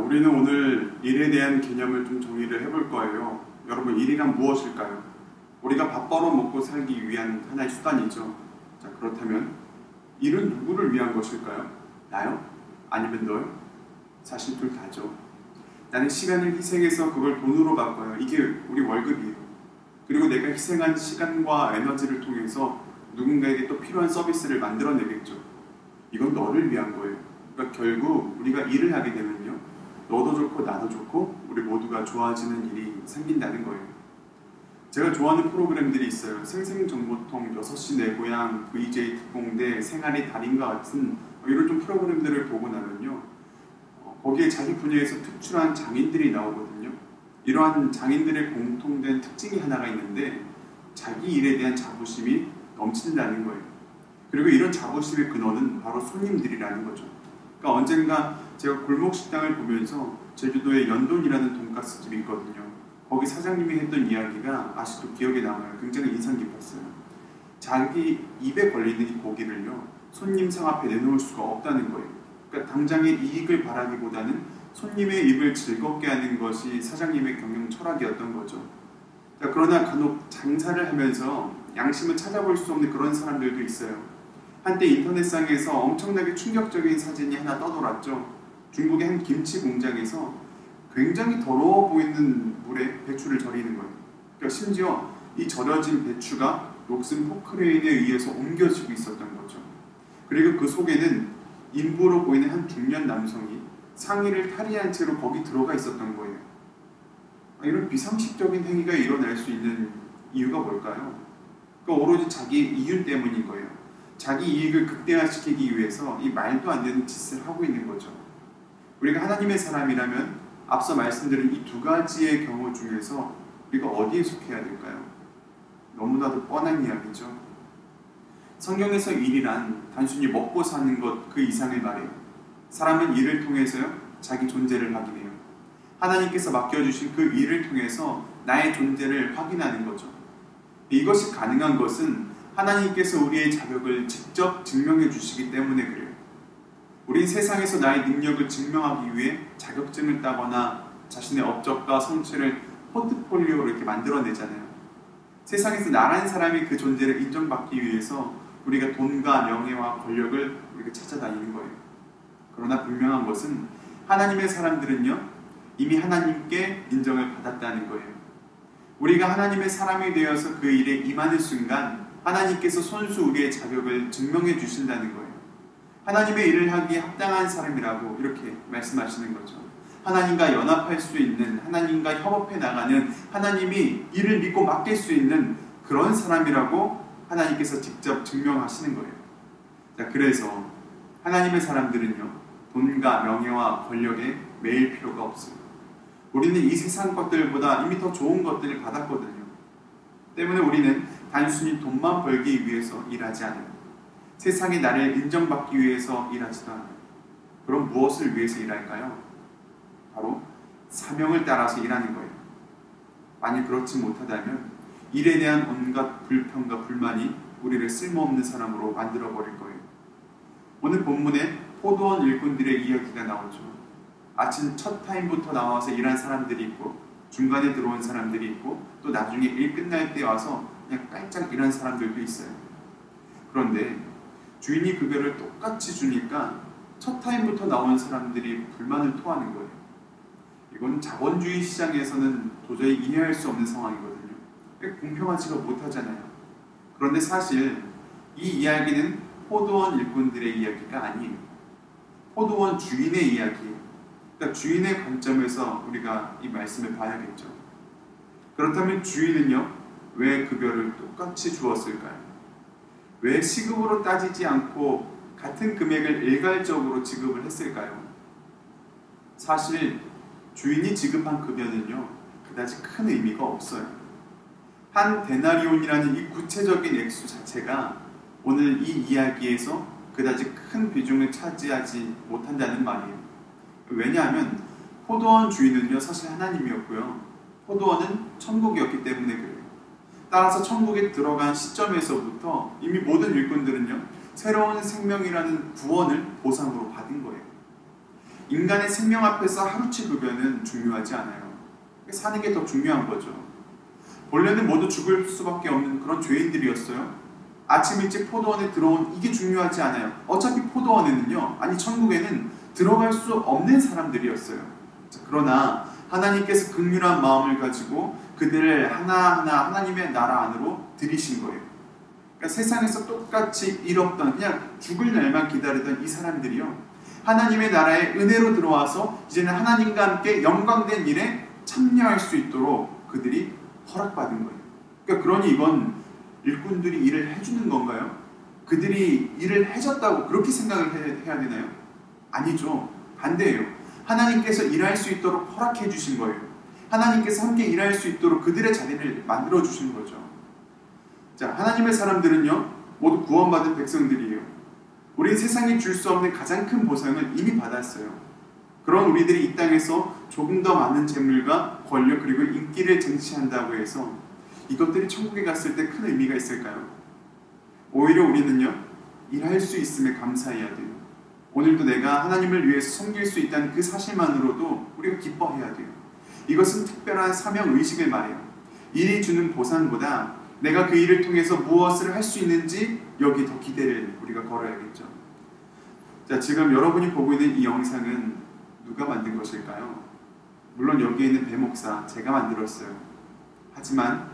우리는 오늘 일에 대한 개념을 좀 정리를 해볼 거예요. 여러분, 일이란 무엇일까요? 우리가 밥 벌어 먹고 살기 위한 하나의 수단이죠. 자, 그렇다면 일은 누구를 위한 것일까요? 나요? 아니면 너요? 사실 둘 다죠. 나는 시간을 희생해서 그걸 돈으로 바꿔요. 이게 우리 월급이에요. 그리고 내가 희생한 시간과 에너지를 통해서 누군가에게 또 필요한 서비스를 만들어내겠죠. 이건 너를 위한 거예요. 그러니까 결국 우리가 일을 하게 되면요, 너도 좋고 나도 좋고 우리 모두가 좋아지는 일이 생긴다는 거예요. 제가 좋아하는 프로그램들이 있어요. 생생정보통, 6시 내 고향, VJ 특공대, 생활의 달인과 같은 이런 좀 프로그램들을 보고 나면요, 거기에 자기 분야에서 특출한 장인들이 나오거든요. 이러한 장인들의 공통된 특징이 하나가 있는데, 자기 일에 대한 자부심이 넘친다는 거예요. 그리고 이런 자부심의 근원은 바로 손님들이라는 거죠. 그러니까 언젠가 제가 골목식당을 보면서 제주도에 연돈이라는 돈가스 집이 있거든요. 거기 사장님이 했던 이야기가 아직도 기억에 남아요. 굉장히 인상 깊었어요. 자기 입에 걸리는 이 고기를요, 손님상 앞에 내놓을 수가 없다는 거예요. 그러니까 당장의 이익을 바라기보다는 손님의 입을 즐겁게 하는 것이 사장님의 경영 철학이었던 거죠. 자, 그러나 간혹 장사를 하면서 양심을 찾아볼 수 없는 그런 사람들도 있어요. 한때 인터넷상에서 엄청나게 충격적인 사진이 하나 떠돌았죠. 중국의 한 김치 공장에서 굉장히 더러워 보이는 물에 배추를 절이는 거예요. 그러니까 심지어 이 절여진 배추가 녹슨 포크레인에 의해서 옮겨지고 있었던 거죠. 그리고 그 속에는 인부로 보이는 한 중년 남성이 상의를 탈의한 채로 거기 들어가 있었던 거예요. 이런 비상식적인 행위가 일어날 수 있는 이유가 뭘까요? 그러니까 오로지 자기 이윤 때문인 거예요. 자기 이익을 극대화시키기 위해서 이 말도 안 되는 짓을 하고 있는 거죠. 우리가 하나님의 사람이라면 앞서 말씀드린 이 두 가지의 경우 중에서 우리가 어디에 속해야 될까요? 너무나도 뻔한 이야기죠. 성경에서 일이란 단순히 먹고 사는 것 그 이상을 말해요. 사람은 일을 통해서요, 자기 존재를 확인해요. 하나님께서 맡겨주신 그 일을 통해서 나의 존재를 확인하는 거죠. 이것이 가능한 것은 하나님께서 우리의 자격을 직접 증명해 주시기 때문에 그래요. 우린 세상에서 나의 능력을 증명하기 위해 자격증을 따거나 자신의 업적과 성취를 포트폴리오로 이렇게 만들어내잖아요. 세상에서 나라는 사람이 그 존재를 인정받기 위해서 우리가 돈과 명예와 권력을 우리가 찾아다니는 거예요. 그러나 분명한 것은 하나님의 사람들은요, 이미 하나님께 인정을 받았다는 거예요. 우리가 하나님의 사람이 되어서 그 일에 임하는 순간 하나님께서 손수 우리의 자격을 증명해 주신다는 거예요. 하나님의 일을 하기에 합당한 사람이라고 이렇게 말씀하시는 거죠. 하나님과 연합할 수 있는, 하나님과 협업해 나가는, 하나님이 일을 믿고 맡길 수 있는 그런 사람이라고 하나님께서 직접 증명하시는 거예요. 자, 그래서 하나님의 사람들은요, 돈과 명예와 권력에 매일 필요가 없어요. 우리는 이 세상 것들보다 이미 더 좋은 것들을 받았거든요. 때문에 우리는 단순히 돈만 벌기 위해서 일하지 않아요. 세상에 나를 인정받기 위해서 일하지도 않아요. 그럼 무엇을 위해서 일할까요? 바로 사명을 따라서 일하는 거예요. 만약 그렇지 못하다면 일에 대한 온갖 불평과 불만이 우리를 쓸모없는 사람으로 만들어버릴 거예요. 오늘 본문에 포도원 일꾼들의 이야기가 나오죠. 아침 첫 타임부터 나와서 일한 사람들이 있고, 중간에 들어온 사람들이 있고, 또 나중에 일 끝날 때 와서 그냥 깔짝 일한 사람들도 있어요. 그런데 주인이 급여를 똑같이 주니까 첫 타임부터 나온 사람들이 불만을 토하는 거예요. 이건 자본주의 시장에서는 도저히 이해할 수 없는 상황이거든요. 공평하지가 못하잖아요. 그런데 사실 이 이야기는 포도원 일꾼들의 이야기가 아니에요. 포도원 주인의 이야기예요. 그러니까 주인의 관점에서 우리가 이 말씀을 봐야겠죠. 그렇다면 주인은요, 왜 급여를 똑같이 주었을까요? 왜 시급으로 따지지 않고 같은 금액을 일괄적으로 지급을 했을까요? 사실 주인이 지급한 급여는요, 그다지 큰 의미가 없어요. 한 데나리온이라는 이 구체적인 액수 자체가 오늘 이 이야기에서 그다지 큰 비중을 차지하지 못한다는 말이에요. 왜냐하면 포도원 주인은요, 사실 하나님이었고요. 포도원은 천국이었기 때문에 그래요. 따라서 천국에 들어간 시점에서부터 이미 모든 일꾼들은요, 새로운 생명이라는 구원을 보상으로 받은 거예요. 인간의 생명 앞에서 하루치 급여는 중요하지 않아요. 사는 게 더 중요한 거죠. 원래는 모두 죽을 수밖에 없는 그런 죄인들이었어요. 아침 일찍 포도원에 들어온 이게 중요하지 않아요. 어차피 포도원에는요, 아니 천국에는 들어갈 수 없는 사람들이었어요. 자, 그러나 하나님께서 긍휼한 마음을 가지고 그들을 하나하나 하나님의 나라 안으로 들이신 거예요. 그러니까 세상에서 똑같이 일 없던, 그냥 죽을 날만 기다리던 이 사람들이요, 하나님의 나라에 은혜로 들어와서 이제는 하나님과 함께 영광된 일에 참여할 수 있도록 그들이 허락받은 거예요. 그러니까 그러니 이건 일꾼들이 일을 해주는 건가요? 그들이 일을 해줬다고 그렇게 생각을 해야 되나요? 아니죠. 반대예요. 하나님께서 일할 수 있도록 허락해 주신 거예요. 하나님께서 함께 일할 수 있도록 그들의 자리를 만들어 주신 거죠. 자, 하나님의 사람들은요, 모두 구원받은 백성들이에요. 우린 세상이 줄 수 없는 가장 큰 보상을 이미 받았어요. 그런 우리들이 이 땅에서 조금 더 많은 재물과 권력 그리고 인기를 쟁취한다고 해서 이것들이 천국에 갔을 때 큰 의미가 있을까요? 오히려 우리는요, 일할 수 있음에 감사해야 돼요. 오늘도 내가 하나님을 위해서 섬길 수 있다는 그 사실만으로도 우리가 기뻐해야 돼요. 이것은 특별한 사명의식을 말해요. 일이 주는 보상보다 내가 그 일을 통해서 무엇을 할 수 있는지 여기 더 기대를 우리가 걸어야겠죠. 자, 지금 여러분이 보고 있는 이 영상은 누가 만든 것일까요? 물론 여기에 있는 배 목사, 제가 만들었어요. 하지만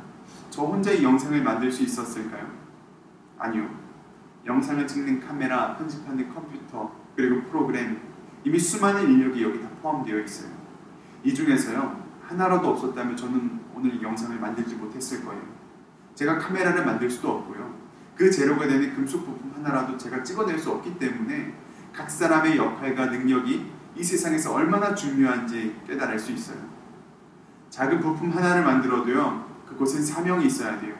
저 혼자 이 영상을 만들 수 있었을까요? 아니요. 영상을 찍는 카메라, 편집하는 컴퓨터, 그리고 프로그램, 이미 수많은 인력이 여기 다 포함되어 있어요. 이 중에서요, 하나라도 없었다면 저는 오늘 이 영상을 만들지 못했을 거예요. 제가 카메라를 만들 수도 없고요. 그 재료가 되는 금속 부품 하나라도 제가 찍어낼 수 없기 때문에 각 사람의 역할과 능력이 이 세상에서 얼마나 중요한지 깨달을 수 있어요. 작은 부품 하나를 만들어도요, 그곳엔 사명이 있어야 돼요.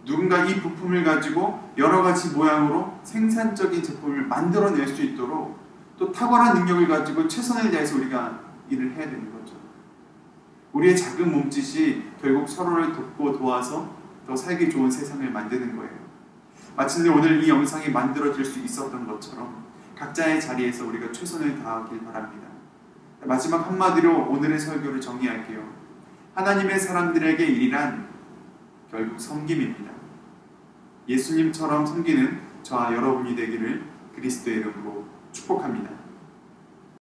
누군가 이 부품을 가지고 여러 가지 모양으로 생산적인 제품을 만들어낼 수 있도록 또 탁월한 능력을 가지고 최선을 다해서 우리가 일을 해야 되는 거죠. 우리의 작은 몸짓이 결국 서로를 돕고 도와서 더 살기 좋은 세상을 만드는 거예요. 마침내 오늘 이 영상이 만들어질 수 있었던 것처럼 각자의 자리에서 우리가 최선을 다하길 바랍니다. 마지막 한마디로 오늘의 설교를 정리할게요. 하나님의 사람들에게 일이란 결국 섬김입니다. 예수님처럼 섬기는 저와 여러분이 되기를 그리스도의 이름으로 축복합니다.